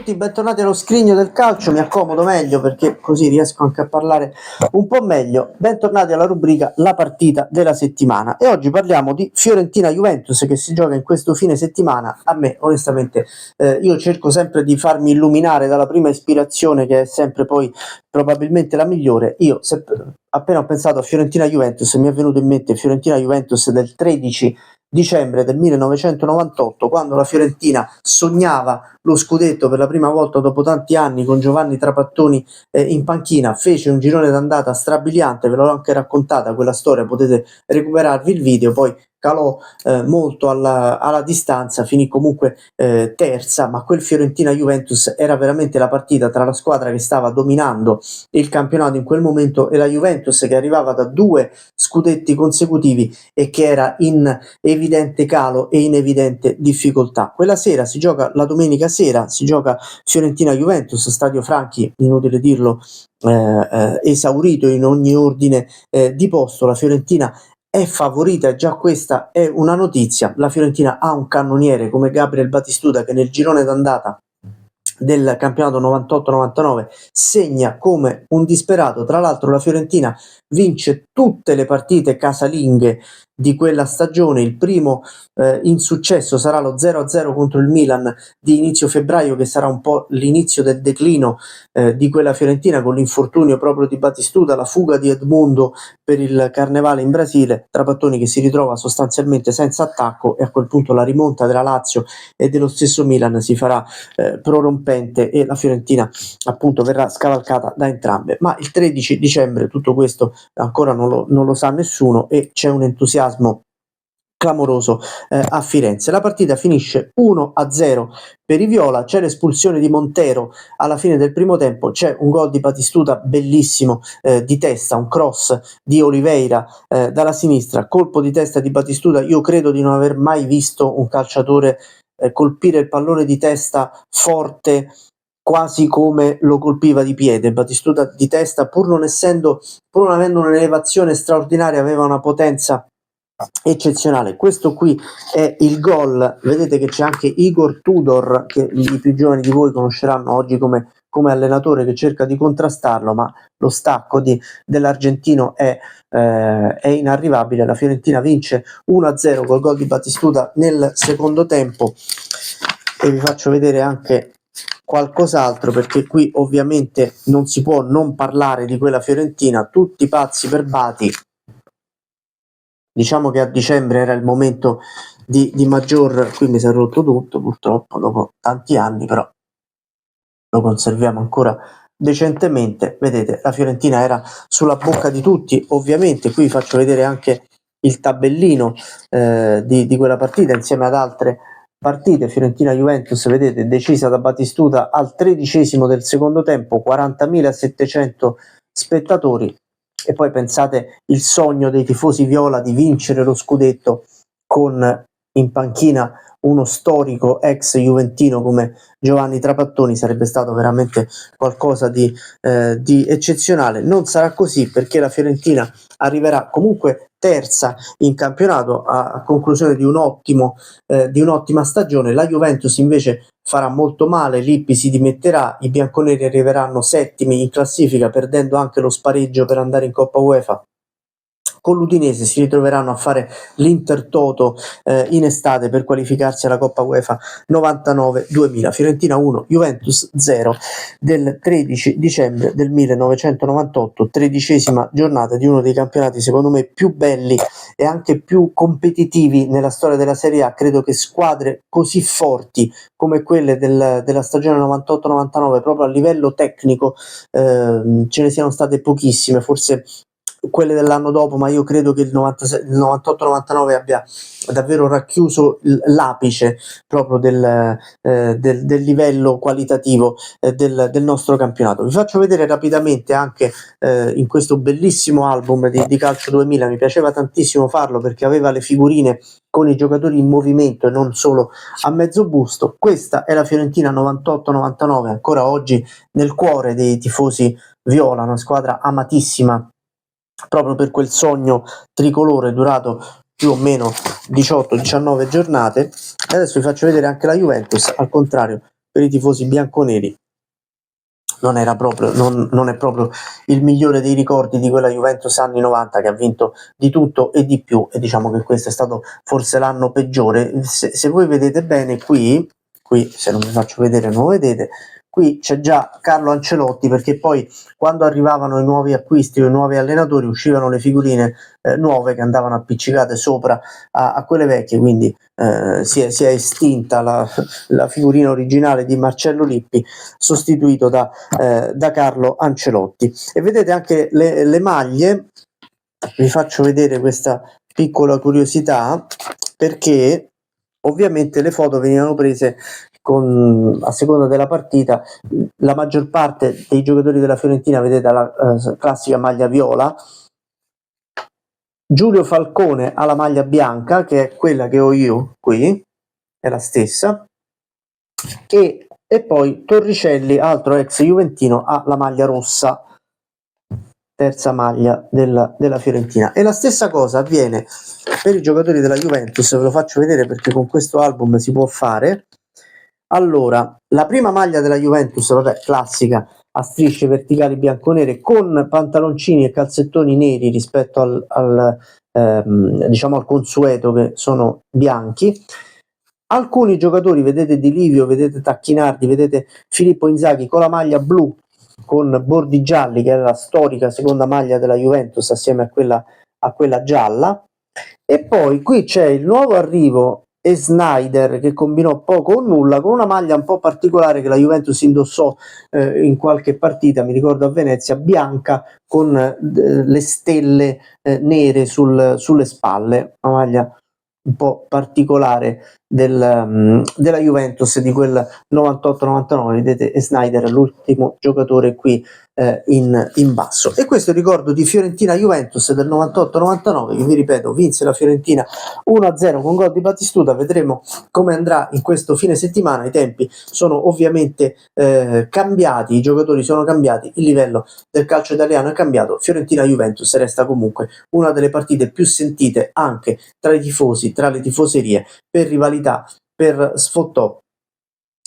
tutti, bentornati allo Scrigno del Calcio, mi accomodo meglio perché così riesco anche a parlare un po' meglio. Bentornati alla rubrica La partita della settimana e oggi parliamo di Fiorentina-Juventus che si gioca in questo fine settimana. A me onestamente io cerco sempre di farmi illuminare dalla prima ispirazione che è sempre poi probabilmente la migliore. Appena ho pensato a Fiorentina-Juventus mi è venuto in mente Fiorentina-Juventus del 13 dicembre del 1998, quando la Fiorentina sognava lo scudetto per la prima volta dopo tanti anni con Giovanni Trapattoni in panchina, fece un girone d'andata strabiliante, ve l'ho anche raccontata quella storia, potete recuperarvi il video, poi calò molto alla distanza, finì comunque terza, ma quel Fiorentina-Juventus era veramente la partita tra la squadra che stava dominando il campionato in quel momento e la Juventus che arrivava da 2 scudetti consecutivi e che era in evidente calo e in evidente difficoltà. Quella sera si gioca, la domenica sera si gioca Fiorentina-Juventus, Stadio Franchi, inutile dirlo, esaurito in ogni ordine di posto. La Fiorentina è favorita, già questa è una notizia. La Fiorentina ha un cannoniere come Gabriel Batistuta che nel girone d'andata del campionato 98-99 segna come un disperato. Tra l'altro la Fiorentina vince tutte le partite casalinghe di quella stagione. Il primo insuccesso sarà lo 0-0 contro il Milan di inizio febbraio, che sarà un po' l'inizio del declino di quella Fiorentina, con l'infortunio proprio di Batistuta, la fuga di Edmundo per il carnevale in Brasile, Trapattoni che si ritrova sostanzialmente senza attacco e a quel punto la rimonta della Lazio e dello stesso Milan si farà prorompente e la Fiorentina appunto verrà scavalcata da entrambe. Ma il 13 dicembre tutto questo ancora non lo sa nessuno e c'è un entusiasmo clamoroso a Firenze. La partita finisce 1-0 per i viola, c'è l'espulsione di Montero alla fine del primo tempo, c'è un gol di Batistuta bellissimo di testa, un cross di Oliveira dalla sinistra, colpo di testa di Batistuta. Io credo di non aver mai visto un calciatore colpire il pallone di testa forte quasi come lo colpiva di piede. Batistuta di testa, pur non avendo un'elevazione straordinaria, aveva una potenza eccezionale. Questo qui è il gol. Vedete che c'è anche Igor Tudor, che i più giovani di voi conosceranno oggi come allenatore, che cerca di contrastarlo, ma lo stacco dell'argentino è inarrivabile. La Fiorentina vince 1-0 col gol di Batistuta nel secondo tempo e vi faccio vedere anche qualcos'altro, perché qui ovviamente non si può non parlare di quella Fiorentina, tutti pazzi per Bati. Diciamo che a dicembre era il momento di maggior, qui mi si è rotto tutto purtroppo dopo tanti anni, però lo conserviamo ancora decentemente. Vedete, la Fiorentina era sulla bocca di tutti, ovviamente qui vi faccio vedere anche il tabellino di quella partita insieme ad altre partite. Fiorentina-Juventus, vedete, decisa da Batistuta al 13° del secondo tempo, 40.700 spettatori. E poi pensate il sogno dei tifosi viola di vincere lo scudetto con in panchina uno storico ex juventino come Giovanni Trapattoni. Sarebbe stato veramente qualcosa di eccezionale. Non sarà così, perché la Fiorentina arriverà comunque terza in campionato a conclusione di un'ottima stagione. La Juventus invece farà molto male, Lippi si dimetterà, i bianconeri arriveranno settimi in classifica perdendo anche lo spareggio per andare in Coppa UEFA. Con l'Udinese si ritroveranno a fare l'Intertoto in estate per qualificarsi alla Coppa UEFA 99-2000. Fiorentina 1, Juventus 0 del 13 dicembre del 1998, 13ª giornata di uno dei campionati secondo me più belli e anche più competitivi nella storia della Serie A. Credo che squadre così forti come quelle della stagione 98-99 proprio a livello tecnico ce ne siano state pochissime, forse quelle dell'anno dopo, ma io credo che il 98-99 abbia davvero racchiuso l'apice proprio del livello qualitativo del nostro campionato. Vi faccio vedere rapidamente anche in questo bellissimo album di Calcio 2000, mi piaceva tantissimo farlo perché aveva le figurine con i giocatori in movimento e non solo a mezzo busto. Questa è la Fiorentina 98-99, ancora oggi nel cuore dei tifosi viola, una squadra amatissima proprio per quel sogno tricolore durato più o meno 18-19 giornate. E adesso vi faccio vedere anche la Juventus, al contrario, per i tifosi bianconeri non è proprio il migliore dei ricordi di quella Juventus anni 90 che ha vinto di tutto e di più, e diciamo che questo è stato forse l'anno peggiore. Se voi vedete bene qui, se non vi faccio vedere non lo vedete, qui c'è già Carlo Ancelotti, perché poi quando arrivavano i nuovi acquisti o i nuovi allenatori uscivano le figurine nuove che andavano appiccicate sopra a quelle vecchie, quindi si è estinta la figurina originale di Marcello Lippi, sostituito da Carlo Ancelotti. E vedete anche le maglie, vi faccio vedere questa piccola curiosità, perché ovviamente le foto venivano prese a seconda della partita. La maggior parte dei giocatori della Fiorentina, vedete la classica maglia viola. Giulio Falcone ha la maglia bianca, che è quella che ho io qui, è la stessa, e poi Torricelli, altro ex juventino, ha la maglia rossa, terza maglia della Fiorentina. E la stessa cosa avviene per i giocatori della Juventus, ve lo faccio vedere perché con questo album si può fare. Allora, la prima maglia della Juventus, vabbè, classica, a strisce verticali bianconere con pantaloncini e calzettoni neri rispetto diciamo al consueto, che sono bianchi. Alcuni giocatori, vedete Di Livio, vedete Tacchinardi, vedete Filippo Inzaghi con la maglia blu con bordi gialli, che era la storica seconda maglia della Juventus assieme a quella gialla. E poi qui c'è il nuovo arrivo Sneijder, che combinò poco o nulla con una maglia un po' particolare che la Juventus indossò in qualche partita, mi ricordo a Venezia, bianca con le stelle nere sulle spalle, una maglia un po' particolare della Juventus di quel 98-99. vedete Sneijder, l'ultimo giocatore qui in basso. E questo è il ricordo di Fiorentina-Juventus del 98-99, che vi ripeto vinse la Fiorentina 1-0 con gol di Batistuta. Vedremo come andrà in questo fine settimana. I tempi sono ovviamente cambiati, i giocatori sono cambiati, il livello del calcio italiano è cambiato. Fiorentina-Juventus resta comunque una delle partite più sentite anche tra i tifosi, tra le tifoserie, per rivalità, per sfottò,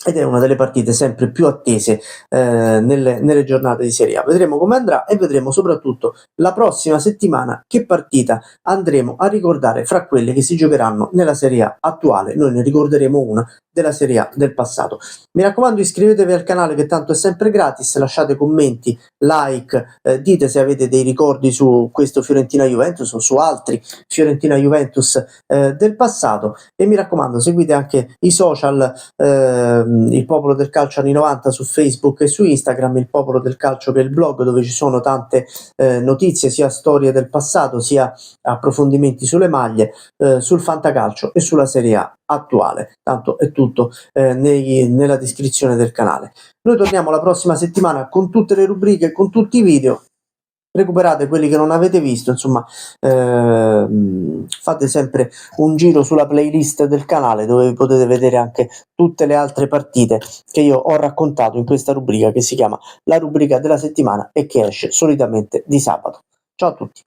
ed è una delle partite sempre più attese nelle giornate di Serie A. Vedremo come andrà e vedremo soprattutto la prossima settimana che partita andremo a ricordare fra quelle che si giocheranno nella Serie A attuale. Noi ne ricorderemo una della Serie A del passato. Mi raccomando, iscrivetevi al canale che tanto è sempre gratis, lasciate commenti, like, dite se avete dei ricordi su questo Fiorentina-Juventus o su altri Fiorentina-Juventus del passato, e mi raccomando seguite anche i social, il Popolo del Calcio anni 90 su Facebook e su Instagram, il Popolo del Calcio che è il blog dove ci sono tante notizie, sia storie del passato sia approfondimenti sulle maglie, sul fantacalcio e sulla Serie A attuale. Tanto è tutto nella descrizione del canale. Noi torniamo la prossima settimana con tutte le rubriche, con tutti i video. Recuperate quelli che non avete visto, insomma, fate sempre un giro sulla playlist del canale dove potete vedere anche tutte le altre partite che io ho raccontato in questa rubrica, che si chiama la rubrica della settimana e che esce solitamente di sabato. Ciao a tutti.